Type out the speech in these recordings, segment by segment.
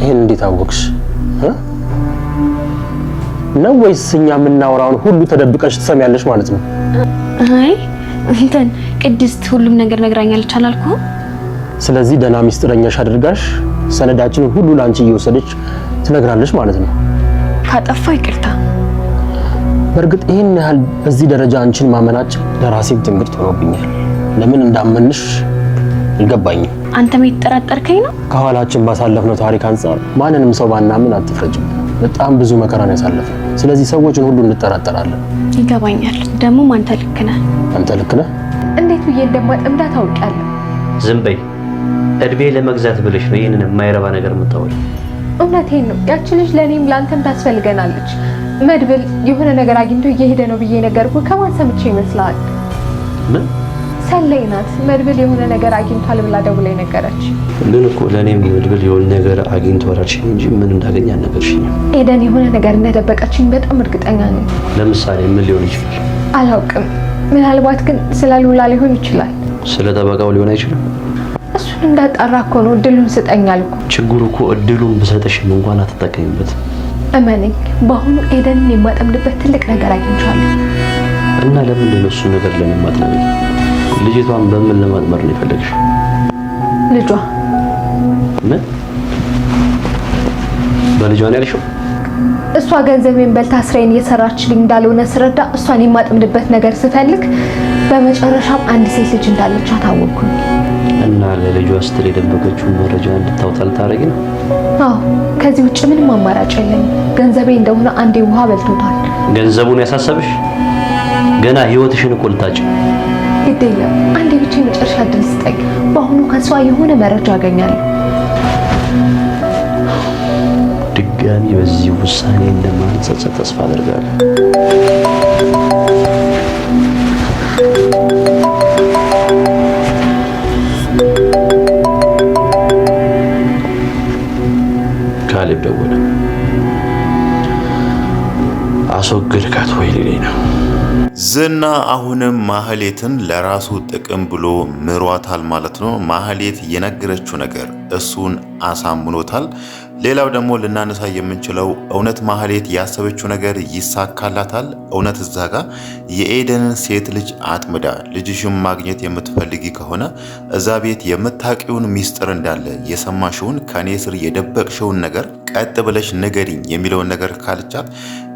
ይሄን እንዴት አወቅሽ? ነው ወይስ እኛ የምናወራውን ሁሉ ተደብቀሽ ትሰሚያለሽ ማለት ነው? አይ እንትን ቅድስት ሁሉም ነገር ነግራኛለች አላልኩህ? ስለዚህ ደህና ሚስጥረኛሽ አድርጋሽ ሰነዳችንን ሁሉ ላንቺ እየወሰደች ትነግራለች ማለት ነው። ካጠፋ ይቅርታ። በእርግጥ ይሄን ያህል በዚህ ደረጃ አንቺን ማመናችን ለራሴ ትንግርት ሆኖብኛል። ለምን እንዳመንሽ አልገባኝም። አንተም የተጠራጠርከኝ ነው? ከኋላችን ባሳለፍነው ታሪክ አንፃር ማንንም ሰው ባናምን አትፍረጅም። በጣም ብዙ መከራን ያሳለፈ። ስለዚህ ሰዎችን ሁሉ እንጠራጠራለን። ይገባኛል። ደግሞ አንተ ልክ ነህ። አንተ ልክ ነህ። እንዴት ብዬ እንደማጠምዳ ታውቂያለህ? ዝም በይ። እድሜ ለመግዛት ብለሽ ነው ይሄንን የማይረባ ነገር የምታወሪው? እውነቴን ነው። ያቺ ልጅ ለኔም ላንተም ታስፈልገናለች። መድብል የሆነ ነገር አግኝቶ እየሄደ ነው ብዬ ነገርኩህ። ከማን ሰምቼ ይመስላል? ምን ሰለይ ናት። መድብል የሆነ ነገር አግኝቷል ብላ ደውላ ነገረች። ግን እኮ ለኔም መድብል የሆነ ነገር አግኝቷል አልሽኝ እንጂ ምን እንዳገኘ አልነገርሽኝም። ኤደን የሆነ ነገር እንደደበቀችኝ በጣም እርግጠኛ ነኝ። ለምሳሌ ምን ሊሆን ይችላል? አላውቅም። ምናልባት ግን ስለ ሉላ ሊሆን ይችላል። ስለ ጠበቃው ሊሆን አይችልም? እሱን እንዳጣራ እኮ ነው እድሉን ስጠኝ አልኩ። ችግሩ እኮ እድሉን ብሰጥሽም እንኳን አትጠቀሚበት። እመነኝ፣ በአሁኑ ኤደንን የማጠምድበት ትልቅ ነገር አግኝቻለሁ። እና ለምንድን ነው እሱ ነገር ለኔ ማጥመድ? ልጅቷን በምን ለማጥመር ነው የፈለግሽ? ልጇ ምን በልጇ ነው ያልሽው? እሷ ገንዘቤን በልታ ስራዬን እየሰራችልኝ እንዳልሆነ ስረዳ እሷን የማጠምድበት ነገር ስፈልግ በመጨረሻም አንድ ሴት ልጅ እንዳለች አታወቅኩኝ። እና ለልጇ ስትል የደበቀችውን መረጃ እንድታወጣ ልታረጊ ነው? አዎ፣ ከዚህ ውጭ ምንም አማራጭ የለኝም። ገንዘቤ እንደሆነ አንዴ ውሃ በልቶታል። ገንዘቡን ያሳሰብሽ? ገና ህይወትሽን እኮ ልታጭ። ግድ የለም፣ አንዴ ብቻ የመጨረሻ እድል ስጠኝ። በአሁኑ ከሷ የሆነ መረጃ አገኛለሁ። ድጋሚ በዚህ ውሳኔ እንደማንጸጸት ተስፋ አደርጋለሁ። ካሌብ ደወለ። አስወገድካት ወይ ሊለኝ ነው። ዝና አሁንም ማህሌትን ለራሱ ጥቅም ብሎ ምሯታል ማለት ነው። ማህሌት የነገረችው ነገር እሱን አሳምኖታል። ሌላው ደግሞ ልናነሳ የምንችለው እውነት ማህሌት ያሰበችው ነገር ይሳካላታል? እውነት እዛ ጋር የኤደንን ሴት ልጅ አጥምዳ ልጅሽን ማግኘት የምትፈልጊ ከሆነ እዛ ቤት የምታውቂውን ሚስጥር እንዳለ የሰማሽውን ከኔ ስር የደበቅሽውን ነገር ቀጥ ብለሽ ንገሪኝ የሚለውን ነገር ካልቻት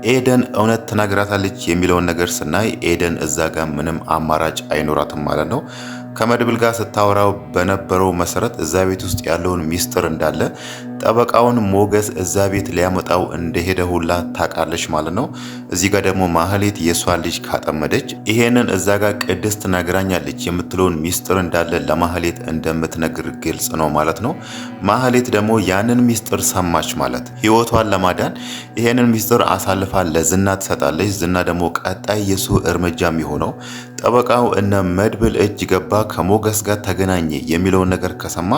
ኤደን እውነት ትነግራታለች የሚለውን ነገር ስናይ ኤደን እዛ ጋር ምንም አማራጭ አይኖራትም ማለት ነው። ከመድብል ጋር ስታወራው በነበረው መሰረት እዛ ቤት ውስጥ ያለውን ሚስጥር እንዳለ ጠበቃውን ሞገስ እዛ ቤት ሊያመጣው እንደሄደ ሁላ ታውቃለች ማለት ነው። እዚህ ጋር ደግሞ ማህሌት የሷን ልጅ ካጠመደች ይሄንን እዛ ጋር ቅድስት ነግራኛለች የምትለውን ሚስጥር እንዳለ ለማህሌት እንደምትነግር ግልጽ ነው ማለት ነው። ማህሌት ደግሞ ያንን ሚስጥር ሰማች ማለት ህይወቷን ለማዳን ይሄንን ሚስጥር አሳልፋ ለዝና ትሰጣለች። ዝና ደግሞ ቀጣይ የሱ እርምጃ የሚሆነው ጠበቃው እነ መድብል እጅ ገባ ከሞገስ ጋር ተገናኘ የሚለውን ነገር ከሰማ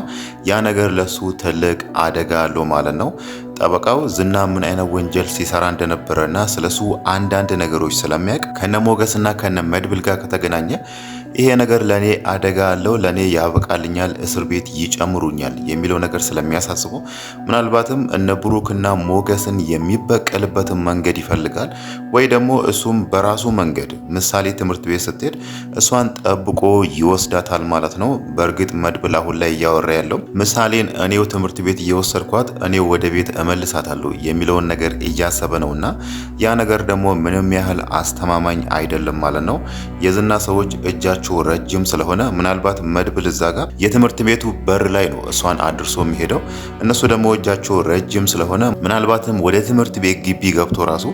ያ ነገር ለሱ ትልቅ አደጋ አለው ማለት ነው። ጠበቃው ዝና ምን አይነት ወንጀል ሲሰራ እንደነበረና ስለሱ አንዳንድ ነገሮች ስለሚያውቅ ከነ ሞገስና ከነ መድብል ጋር ከተገናኘ ይሄ ነገር ለኔ አደጋ አለው፣ ለኔ ያበቃልኛል፣ እስር ቤት ይጨምሩኛል የሚለው ነገር ስለሚያሳስቡ ምናልባትም እነ ብሩክና ሞገስን የሚበቀልበትን መንገድ ይፈልጋል። ወይ ደግሞ እሱም በራሱ መንገድ ምሳሌ ትምህርት ቤት ስትሄድ እሷን ጠብቆ ይወስዳታል ማለት ነው። በእርግጥ መድብል አሁን ላይ እያወራ ያለው ምሳሌን እኔው ትምህርት ቤት እየወሰድኳት እኔው ወደ ቤት እመልሳታለሁ የሚለውን ነገር እያሰበ ነውና ያ ነገር ደግሞ ምንም ያህል አስተማማኝ አይደለም ማለት ነው። የዝና ሰዎች እጃቸው ረጅም ስለሆነ ምናልባት መድብል እዛ ጋር የትምህርት ቤቱ በር ላይ ነው እሷን አድርሶ የሚሄደው። እነሱ ደግሞ እጃቸው ረጅም ስለሆነ ምናልባትም ወደ ትምህርት ቤት ግቢ ገብቶ ራሱ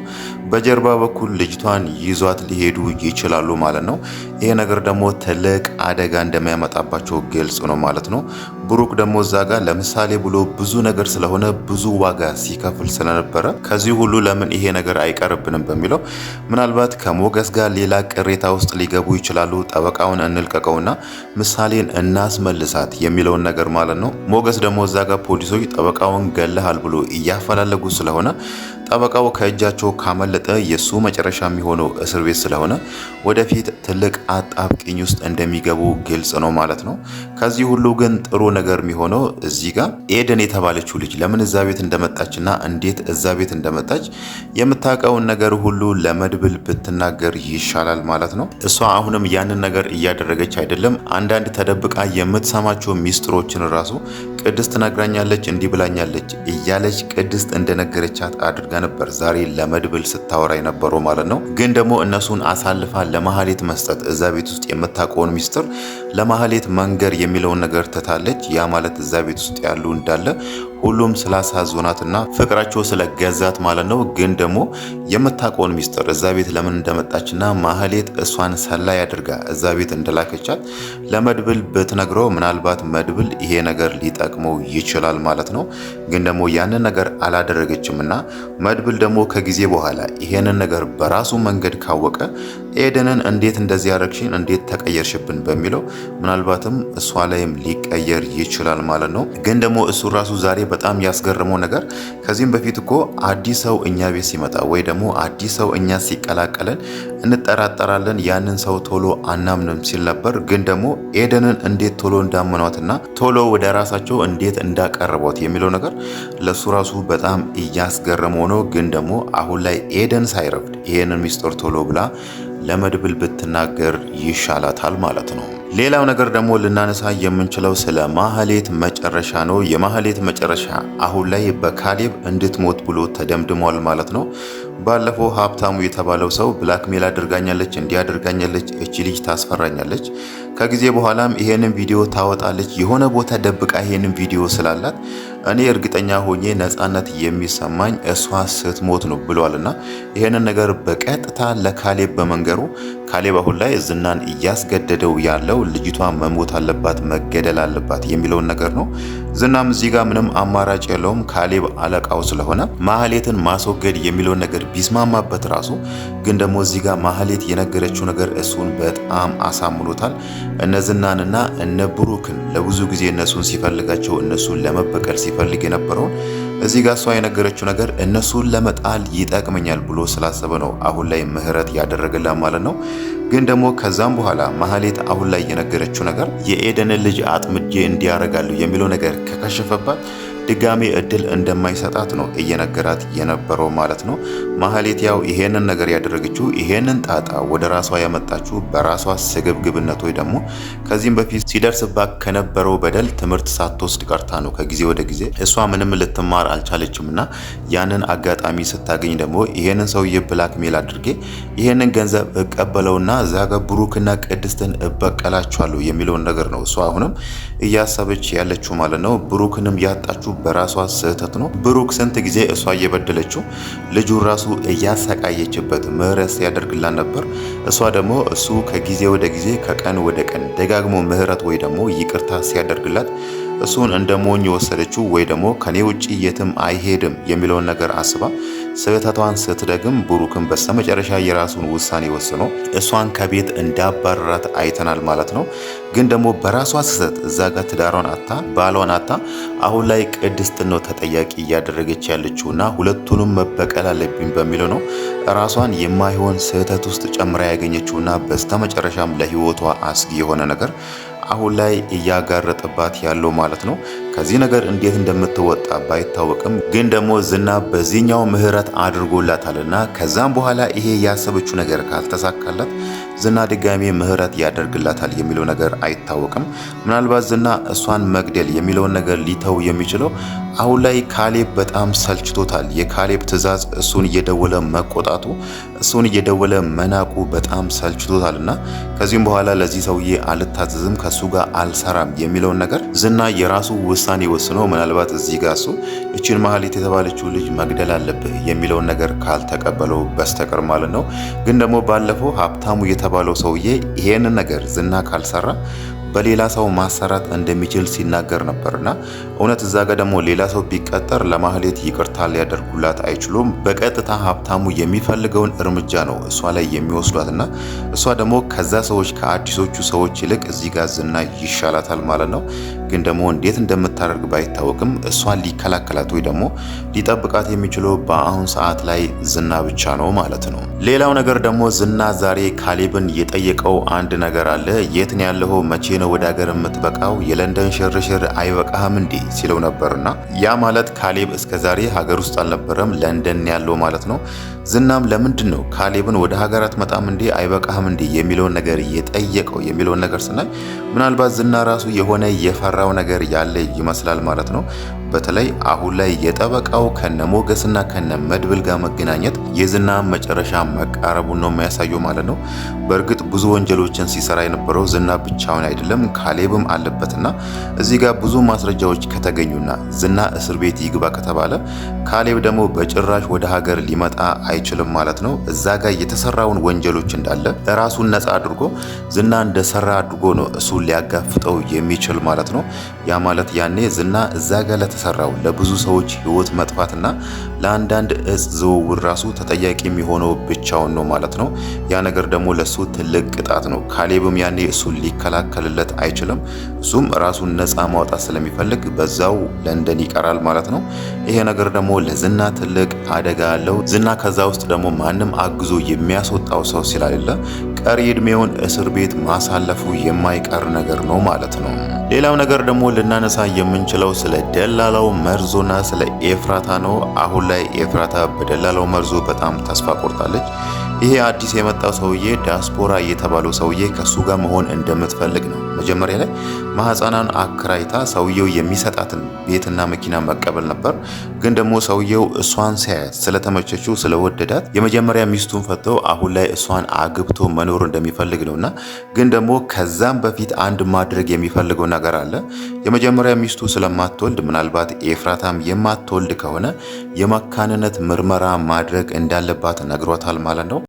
በጀርባ በኩል ልጅቷን ይዟት ሊሄዱ ይችላሉ ማለት ነው። ይሄ ነገር ደግሞ ትልቅ አደጋ እንደሚያመጣባቸው ግልጽ ነው ማለት ነው። ብሩክ ደግሞ እዛ ጋር ለምሳሌ ብሎ ብዙ ነገር ስለሆነ ብዙ ዋጋ ሲከፍል ስለነበረ ከዚህ ሁሉ ለምን ይሄ ነገር አይቀርብንም በሚለው ምናልባት ከሞገስ ጋር ሌላ ቅሬታ ውስጥ ሊገቡ ይችላሉ። ጠበቃውን እንልቀቀውና ምሳሌን እናስመልሳት የሚለውን ነገር ማለት ነው። ሞገስ ደግሞ እዛ ጋር ፖሊሶች ጠበቃውን ገለሃል ብሎ እያፈላለጉ ስለሆነ ጠበቃው ከእጃቸው ካመለጠ የሱ መጨረሻ የሚሆነው እስር ቤት ስለሆነ ወደፊት ትልቅ አጣብቂኝ ውስጥ እንደሚገቡ ግልጽ ነው ማለት ነው። ከዚህ ሁሉ ግን ጥሩ ነገር የሚሆነው እዚህ ጋር ኤደን የተባለችው ልጅ ለምን እዛ ቤት እንደመጣችና እንዴት እዛ ቤት እንደመጣች የምታውቀውን ነገር ሁሉ ለመድብል ብትናገር ይሻላል ማለት ነው። እሷ አሁንም ያንን ነገር እያደረገች አይደለም። አንዳንድ ተደብቃ የምትሰማቸው ሚስጥሮችን ራሱ ቅድስት ነግራኛለች፣ እንዲህ ብላኛለች እያለች ቅድስት እንደነገረቻት አድርጋ ነበር ዛሬ ለመድብል ስታወራ የነበረው ማለት ነው። ግን ደግሞ እነሱን አሳልፋ ለማህሌት መስጠት እዛ ቤት ውስጥ የምታውቀውን ሚስጥር ለማህሌት መንገር የሚለውን ነገር ትታለች። ያ ማለት እዛ ቤት ውስጥ ያሉ እንዳለ ሁሉም ስላሳዞናትና ፍቅራቸው ስለገዛት ማለት ነው። ግን ደግሞ የምታውቀውን ሚስጥር እዛ ቤት ለምን እንደመጣችና ማህሌት እሷን ሰላይ አድርጋ እዛ ቤት እንደላከቻት ለመድብል ብትነግረው ምናልባት መድብል ይሄ ነገር ሊጠቅመው ይችላል ማለት ነው። ግን ደግሞ ያንን ነገር አላደረገችምና መድብል ደግሞ ከጊዜ በኋላ ይሄንን ነገር በራሱ መንገድ ካወቀ ኤደንን እንዴት እንደዚህ ያረግሽኝ፣ እንዴት ተቀየርሽብን በሚለው ምናልባትም እሷ ላይም ሊቀየር ይችላል ማለት ነው። ግን ደግሞ እሱ ራሱ ዛሬ በጣም ያስገረመው ነገር ከዚህም በፊት እኮ አዲስ ሰው እኛ ቤት ሲመጣ ወይ ደግሞ አዲስ ሰው እኛ ሲቀላቀለን እንጠራጠራለን፣ ያንን ሰው ቶሎ አናምንም ሲል ነበር። ግን ደግሞ ኤደንን እንዴት ቶሎ እንዳመኗትና ቶሎ ወደ ራሳቸው እንዴት እንዳቀረቧት የሚለው ነገር ለሱ ራሱ በጣም እያስገረመው ነው። ግን ደግሞ አሁን ላይ ኤደን ሳይረፍድ ይሄንን ሚስጥር ቶሎ ብላ ለመድብል ብትናገር ይሻላታል ማለት ነው። ሌላው ነገር ደግሞ ልናነሳ የምንችለው ስለ ማህሌት መጨረሻ ነው። የማህሌት መጨረሻ አሁን ላይ በካሌብ እንድትሞት ብሎ ተደምድሟል ማለት ነው። ባለፈው ሀብታሙ የተባለው ሰው ብላክሜል አድርጋኛለች፣ እንዲያደርጋኛለች፣ እቺ ልጅ ታስፈራኛለች፣ ከጊዜ በኋላም ይሄንን ቪዲዮ ታወጣለች፣ የሆነ ቦታ ደብቃ ይሄንን ቪዲዮ ስላላት እኔ እርግጠኛ ሆኜ ነፃነት የሚሰማኝ እሷ ስትሞት ነው ብሏልና ይሄንን ነገር በቀጥታ ለካሌብ በመንገሩ ካሌብ አሁን ላይ ዝናን እያስገደደው ያለው ልጅቷ መሞት አለባት፣ መገደል አለባት የሚለውን ነገር ነው። ዝናም እዚህ ጋር ምንም አማራጭ የለውም። ካሌብ አለቃው ስለሆነ ማህሌትን ማስወገድ የሚለውን ነገር ቢስማማበት ራሱ ግን ደግሞ እዚህ ጋር ማህሌት የነገረችው ነገር እሱን በጣም አሳምኖታል። እነ ዝናንና እነ ብሩክን ለብዙ ጊዜ እነሱን ሲፈልጋቸው እነሱን ለመበቀል ሲፈልግ የነበረውን እዚህ ጋር እሷ የነገረችው ነገር እነሱን ለመጣል ይጠቅመኛል ብሎ ስላሰበ ነው አሁን ላይ ምህረት ያደረገላት ማለት ነው። ግን ደግሞ ከዛም በኋላ ማህሌት አሁን ላይ የነገረችው ነገር የኤደንን ልጅ አጥምጄ እንዲያረጋሉ የሚለው ነገር ከከሸፈባት ድጋሜ እድል እንደማይሰጣት ነው እየነገራት የነበረው ማለት ነው። ማህሌት ያው ይሄንን ነገር ያደረገችው ይሄንን ጣጣ ወደ ራሷ ያመጣችው በራሷ ስግብግብነት ወይ ደግሞ ከዚህም በፊት ሲደርስባት ከነበረው በደል ትምህርት ሳትወስድ ቀርታ ነው። ከጊዜ ወደ ጊዜ እሷ ምንም ልትማር አልቻለችምና ያንን አጋጣሚ ስታገኝ ደግሞ ይሄንን ሰውዬ ብላክሜል አድርጌ ይሄንን ገንዘብ እቀበለውና እዛ ጋር ብሩክና ቅድስትን እበቀላቸዋለሁ የሚለውን ነገር ነው እሷ አሁንም እያሰበች ያለችው ማለት ነው። ብሩክንም ያጣችው በራሷ ስህተት ነው። ብሩክ ስንት ጊዜ እሷ እየበደለችው ልጁ ራሱ እያሰቃየችበት ምህረት ሲያደርግላት ነበር። እሷ ደግሞ እሱ ከጊዜ ወደ ጊዜ ከቀን ወደ ቀን ደጋግሞ ምህረት ወይ ደግሞ ይቅርታ ሲያደርግላት እሱን እንደ ሞኝ ወሰደችው ወይ ደግሞ ከኔ ውጪ የትም አይሄድም የሚለውን ነገር አስባ ስህተቷን ስትደግም ብሩክን በስተመጨረሻ የራሱን ውሳኔ ወስኖ እሷን ከቤት እንዳባረራት አይተናል ማለት ነው። ግን ደግሞ በራሷ ስህተት እዛ ጋር ትዳሯን አታ ባሏን አታ አሁን ላይ ቅድስትን ነው ተጠያቂ እያደረገች ያለችውና ሁለቱንም መበቀል አለብኝ በሚለው ነው ራሷን የማይሆን ስህተት ውስጥ ጨምራ ያገኘችውና በስተመጨረሻም ለህይወቷ አስጊ የሆነ ነገር አሁን ላይ እያጋረጠባት ያለው ማለት ነው። ከዚህ ነገር እንዴት እንደምትወጣ ባይታወቅም ግን ደግሞ ዝና በዚህኛው ምህረት አድርጎላታልና ከዛም በኋላ ይሄ ያሰበችው ነገር ካልተሳካላት ዝና ድጋሜ ምህረት ያደርግላታል የሚለው ነገር አይታወቅም። ምናልባት ዝና እሷን መግደል የሚለውን ነገር ሊተው የሚችለው አሁን ላይ ካሌብ በጣም ሰልችቶታል። የካሌብ ትዕዛዝ እሱን እየደወለ መቆጣቱ፣ እሱን እየደወለ መናቁ በጣም ሰልችቶታልና ከዚህም በኋላ ለዚህ ሰውዬ አልታዘዝም፣ ከሱ ጋር አልሰራም የሚለውን ነገር ዝና የራሱ ውሳኔ ወስኖ ምናልባት እዚህ ጋር እሱ እቺን ማህሌት የተባለችው ልጅ መግደል አለብህ የሚለውን ነገር ካልተቀበለው በስተቀር ማለት ነው። ግን ደግሞ ባለፈው ሀብታሙ የተባለው ሰውዬ ይሄንን ነገር ዝና ካልሰራ በሌላ ሰው ማሰራት እንደሚችል ሲናገር ነበርና እውነት እዛ ጋር ደግሞ ሌላ ሰው ቢቀጠር ለማህሌት ይቅርታ ሊያደርጉላት አይችሉም። በቀጥታ ሀብታሙ የሚፈልገውን እርምጃ ነው እሷ ላይ የሚወስዷትና እሷ ደግሞ ከዛ ሰዎች ከአዲሶቹ ሰዎች ይልቅ እዚህ ጋር ዝና ይሻላታል ማለት ነው። ግን ደግሞ እንዴት እንደምታደርግ ባይታወቅም እሷን ሊከላከላት ወይ ደግሞ ሊጠብቃት የሚችለው በአሁን ሰዓት ላይ ዝና ብቻ ነው ማለት ነው። ሌላው ነገር ደግሞ ዝና ዛሬ ካሌብን የጠየቀው አንድ ነገር አለ። የት ነው ያለኸው? መቼ ነው ወደ ሀገር የምትበቃው? የለንደን ሽርሽር አይበቃህም እንዴ ሲለው ነበርና ያ ማለት ካሌብ እስከዛሬ ሀገር ውስጥ አልነበረም ለንደን ያለው ማለት ነው። ዝናም ለምንድን ነው ካሌብን ወደ ሀገር አትመጣም እንዴ አይበቃህም እንዴ የሚለውን ነገር የጠየቀው የሚለውን ነገር ስናይ ምናልባት ዝና ራሱ የሆነ የፈራው ነገር ያለ ይመስላል ማለት ነው። በተለይ አሁን ላይ የጠበቃው ከነሞገስና ከነመድብል ጋር መገናኘት የዝና መጨረሻ መቃረቡን ነው የሚያሳየው ማለት ነው። በእርግጥ ብዙ ወንጀሎችን ሲሰራ የነበረው ዝና ብቻውን አይደለም፣ ካሌብም አለበትና እዚህ ጋር ብዙ ማስረጃዎች ከተገኙና ዝና እስር ቤት ይግባ ከተባለ ካሌብ ደግሞ በጭራሽ ወደ ሀገር ሊመጣ አይችልም ማለት ነው። እዛ ጋር የተሰራውን ወንጀሎች እንዳለ ራሱን ነፃ አድርጎ ዝና እንደሰራ አድርጎ ነው እሱ ሊያጋፍጠው የሚችል ማለት ነው። ያ ማለት ያኔ ዝና እዛ ጋር ለተሰራው ለብዙ ሰዎች ህይወት መጥፋትና ለአንዳንድ እጽ ዝውውር ራሱ ተጠያቂ የሚሆነው ብቻውን ነው ማለት ነው። ያ ነገር ደግሞ ለሱ ትልቅ ቅጣት ነው። ካሌብም ያኔ እሱን ሊከላከልለት አይችልም። እሱም ራሱን ነፃ ማውጣት ስለሚፈልግ በዛው ለንደን ይቀራል ማለት ነው። ይሄ ነገር ደግሞ ለዝና ትልቅ አደጋ አለው። ዝና ከዛ ውስጥ ደግሞ ማንም አግዞ የሚያስወጣው ሰው ስላሌለ ቀሪ እድሜውን እስር ቤት ማሳለፉ የማይቀር ነገር ነው ማለት ነው። ሌላው ነገር ደግሞ ልናነሳ የምንችለው ስለ ደላላው መርዞና ስለ ኤፍራታ ነው። አሁን ላይ ኤፍራታ በደላላው መርዞ በጣም ተስፋ ቆርጣለች። ይሄ አዲስ የመጣው ሰውዬ ዲያስፖራ የተባለው ሰውዬ ከሱ ጋር መሆን እንደምትፈልግ ነው። መጀመሪያ ላይ ማህፀናን አከራይታ ሰውየው የሚሰጣትን ቤትና መኪና መቀበል ነበር። ግን ደግሞ ሰውየው እሷን ሲያያት ስለተመቸችው ስለወደዳት የመጀመሪያ ሚስቱን ፈተው አሁን ላይ እሷን አግብቶ መኖር እንደሚፈልግ ነውና ግን ደግሞ ከዛም በፊት አንድ ማድረግ የሚፈልገው ነገር አለ። የመጀመሪያ ሚስቱ ስለማትወልድ ምናልባት ኤፍራታም የማትወልድ ከሆነ የመካንነት ምርመራ ማድረግ እንዳለባት ነግሯታል ማለት ነው።